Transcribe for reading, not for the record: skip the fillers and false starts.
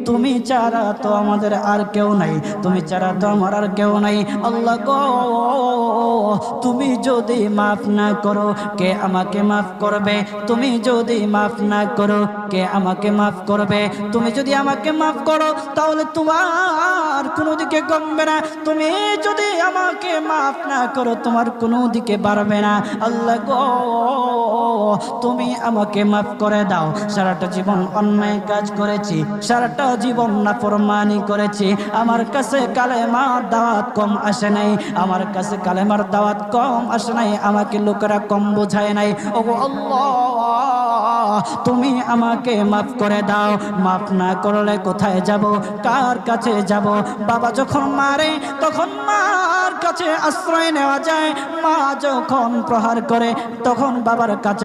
তুমি ছাড়া তো আমাদের আর কেউ নাই, তুমি ছাড়া তো আমার আর কেউ নাই। আল্লাহ গো, তুমি যদি মাফ না করো কে আমাকে মাফ করবে? তুমি যদি মাফ না করো কে আমাকে মাফ করবে? তুমি যদি আমাকে মাফ করো তাহলে তোমার কোনো দিকে কমবে না, তুমি যদি আমাকে মাফ না করো তোমার কোনো দিকে বাড়বে না। আল্লাহ গো, তুমি আমাকে মাফ করে দাও। সারাটা জীবন অন্যায় কাজ করেছি, সারাটা জীবন নাফরমানি করেছি, আমার কাছে কালেমার দাওয়াত কম আসে নাই, আমার কাছে কালেমার দাওয়াত কম আসে নাই, আমাকে লোকেরা কম বোঝায় নাই। ওগো আল্লাহ, তুমি আমাকে মাফ করে দাও। মাফ না করলে কোথায় যাব, কার কাছে যাব? বাবা যখন মারে তখন মার কাছে আশ্রয় নেওয়া যায়, মা যখন প্রহার করে তখন বাবার কাছে